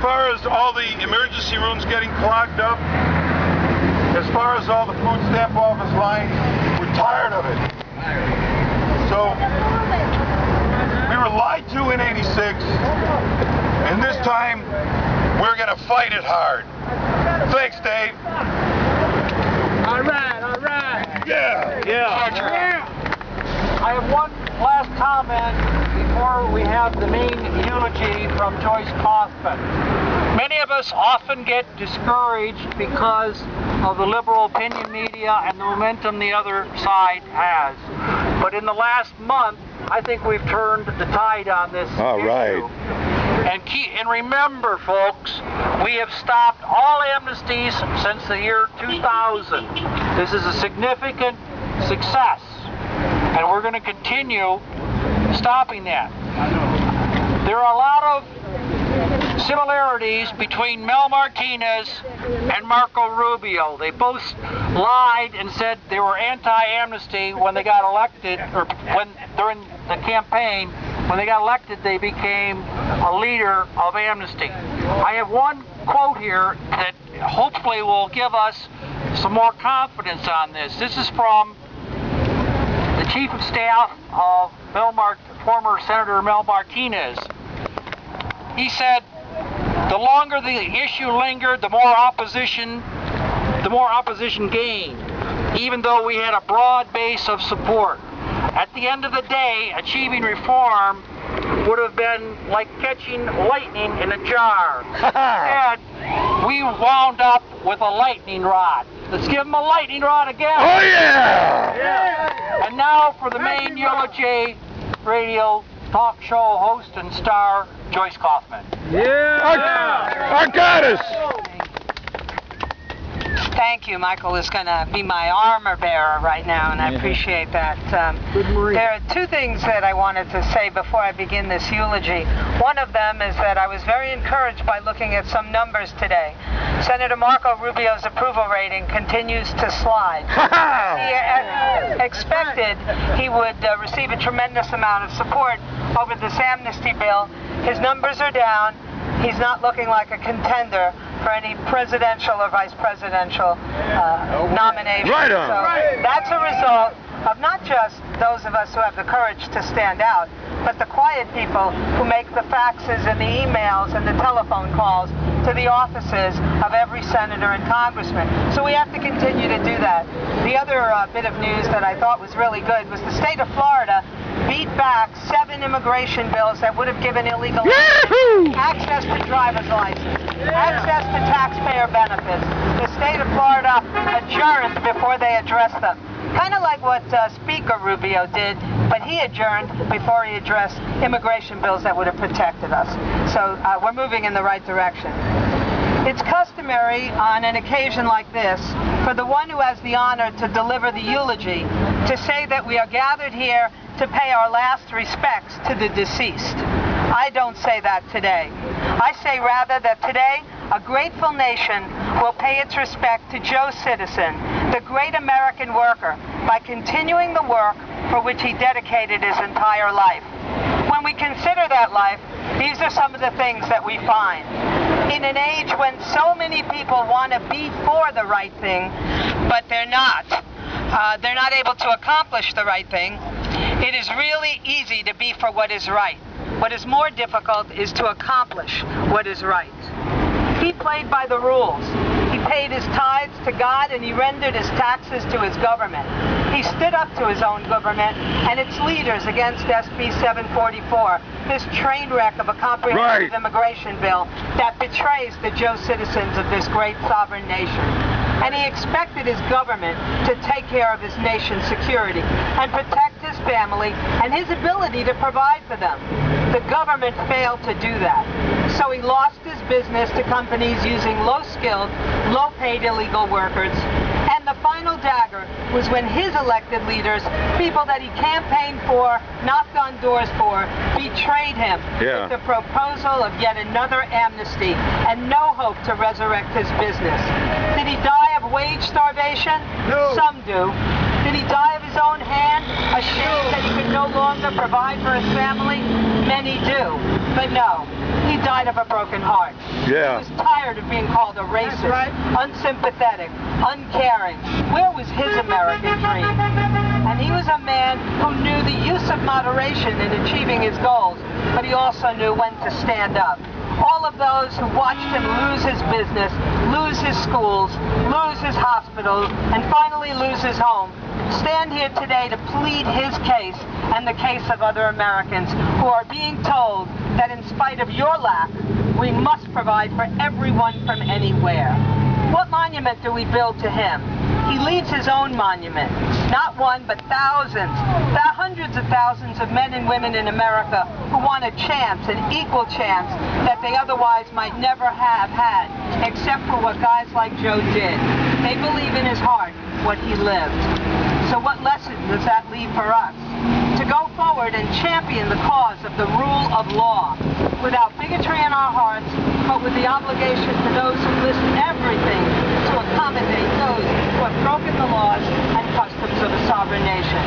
far as all the emergency rooms getting clogged up, as far as all the food stamp office lines, we're tired of it. So, we were lied to in '86, and this time, we're going to fight it hard. Thanks, Dave. All right, all right. Yeah. Yeah. I have one last comment before we have the main eulogy from JOYCE KAUFMAN. Many of us often get discouraged because of the liberal opinion media and the momentum the other side has. But in the last month, I think we've turned the tide on this issue. Right. And remember, folks, we have stopped all amnesties since the year 2000. This is a significant success, and we're going to continue stopping that. There are a lot of similarities between Mel Martinez and Marco Rubio. They both lied and said they were anti-amnesty when they got elected, or when during the campaign. When they got elected, they became a leader of amnesty. I have one quote here that hopefully will give us some more confidence on this. This is from the Chief of Staff of former Senator Mel Martinez. He said, "The longer the issue lingered, the more opposition gained, even though we had a broad base of support. At the end of the day, achieving reform would have been like catching lightning in a jar. Instead, we wound up with a lightning rod." Let's give them a lightning rod again. Oh, yeah! And now for the main eulogy, radio talk show host and star, JOYCE KAUFMAN. Our goddess! Thank you. Michael is going to be my armor bearer right now, and I appreciate that. There are two things that I wanted to say before I begin this eulogy. One of them is that I was very encouraged by looking at some numbers today. Senator Marco Rubio's approval rating continues to slide. He expected he would receive a tremendous amount of support over this amnesty bill. His numbers are down. He's not looking like a contender for any presidential or vice presidential nomination. Right on. So that's a result of not just those of us who have the courage to stand out, but the quiet people who make the faxes and the emails and the telephone calls to the offices of every senator and congressman. So we have to continue to do that. The other bit of news that I thought was really good was the state of Florida beat back 7 immigration bills that would have given illegal aliens access to driver's license, access to taxpayer benefits. The state of Florida adjourned before they addressed them. Kind of like what Speaker Rubio did, but he adjourned before he addressed immigration bills that would have protected us. So we're moving in the right direction. It's customary on an occasion like this for the one who has the honor to deliver the eulogy to say that we are gathered here to pay our last respects to the deceased. I don't say that today. I say rather that today a grateful nation will pay its respect to Joe Citizen, the great American worker, by continuing the work for which he dedicated his entire life. When we consider that life, these are some of the things that we find. In an age when so many people want to be for the right thing, but they're not able to accomplish the right thing, it is really easy to be for what is right. What is more difficult is to accomplish what is right. He played by the rules. He paid his tithes to God and he rendered his taxes to his government. He stood up to his own government and its leaders against SB 744, this train wreck of a comprehensive immigration bill that betrays the Joe citizens of this great sovereign nation. And he expected his government to take care of his nation's security and protect his family and his ability to provide for them. The government failed to do that. So he lost his business to companies using low-skilled, low-paid illegal workers. And the final dagger was when his elected leaders, people that he campaigned for, knocked on doors for, betrayed him with the proposal of yet another amnesty and no hope to resurrect his business. Did he die of wage starvation? No. Some do. Did he die of his own hand, ashamed that he could no longer provide for his family? Many do. But no. He died of a broken heart. Yeah. He was tired of being called a racist, unsympathetic, uncaring. Where was his American dream? And he was a man who knew the use of moderation in achieving his goals, but he also knew when to stand up. All of those who watched him lose his business, lose his schools, lose his hospitals, and finally lose his home, stand here today to plead his case and the case of other Americans who are being told that in spite of your lack, we must provide for everyone from anywhere. What monument do we build to him? He leaves his own monument. Not one, but thousands, hundreds of thousands of men and women in America who want a chance, an equal chance, that they otherwise might never have had, except for what guys like Joe did. They believe in his heart what he lived. So what lesson does that leave for us? To go forward and champion the cause of the rule of law, without bigotry in our hearts, but with the obligation to those who list everything to accommodate those who have broken the laws and customs of a sovereign nation.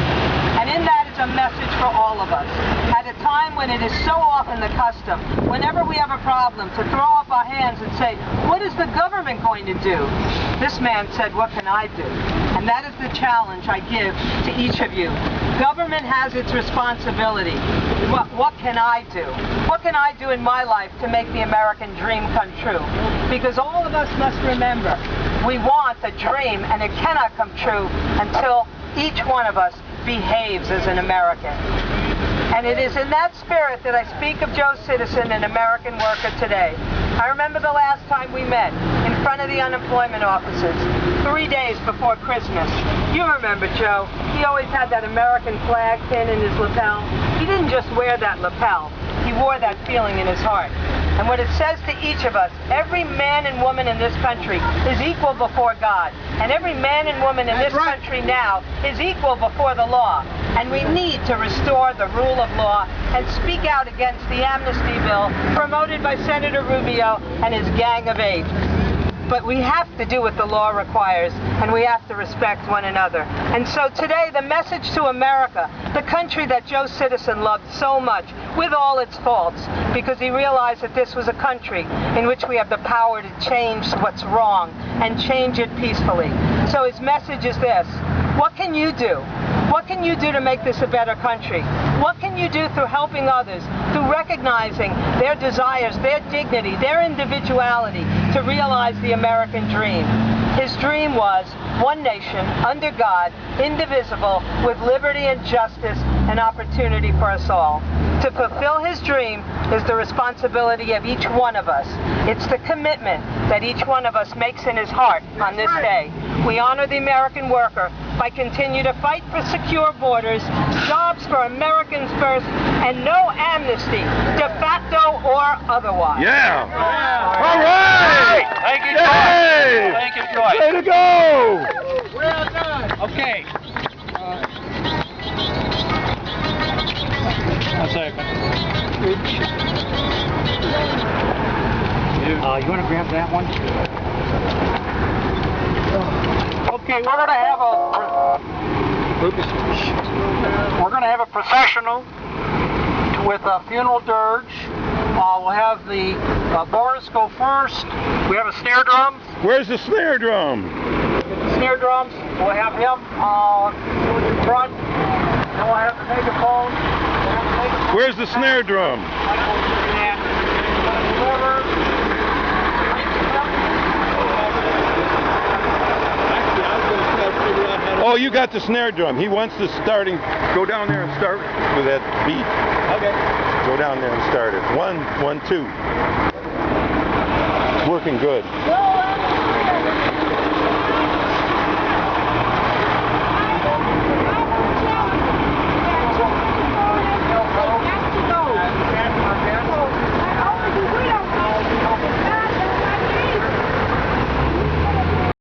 And in that is a message for all of us. At a time when it is so often the custom, whenever we have a problem, to throw up our hands and say, what is the government going to do? This man said, what can I do? And that is the challenge I give to each of you. Government has its responsibility. What can I do? What can I do in my life to make the American dream come true? Because all of us must remember, we want a dream, and it cannot come true until each one of us behaves as an American. And it is in that spirit that I speak of Joe Citizen, an American worker today. I remember the last time we met in front of the unemployment offices, 3 days before Christmas. You remember Joe. He always had that American flag pin in his lapel. He didn't just wear that lapel. He wore that feeling in his heart. And what it says to each of us, every man and woman in this country is equal before God. And every man and woman in this country now is equal before the law. And we need to restore the rule of law and speak out against the amnesty bill promoted by Senator Rubio and his Gang of Eight. But we have to do what the law requires, and we have to respect one another. And so today, the message to America, the country that Joe Citizen loved so much, with all its faults, because he realized that this was a country in which we have the power to change what's wrong and change it peacefully. So his message is this: what can you do? What can you do to make this a better country? What can you do through helping others, through recognizing their desires, their dignity, their individuality, to realize the American dream? His dream was one nation, under God, indivisible, with liberty and justice and opportunity for us all. To fulfill his dream is the responsibility of each one of us. It's the commitment that each one of us makes in his heart on this day. We honor the American worker by continuing to fight for secure borders, jobs for Americans first, and no amnesty, de facto or otherwise. Yeah! All right! Thank you, Yay! Joyce. Thank you, Joyce. Way to go! Well done. Okay. One second. You want to grab that one? Okay, we're going to have a processional with a funeral dirge. We'll have the Boris go first. We have a snare drum. Where's the snare drum? Snare drums. We'll have him in front. And we'll have the megaphone. Where's the snare drum? Oh, you got the snare drum. He wants to go down there and start with that beat. Okay. Go down there and start it. 1, 1, 2. It's working good.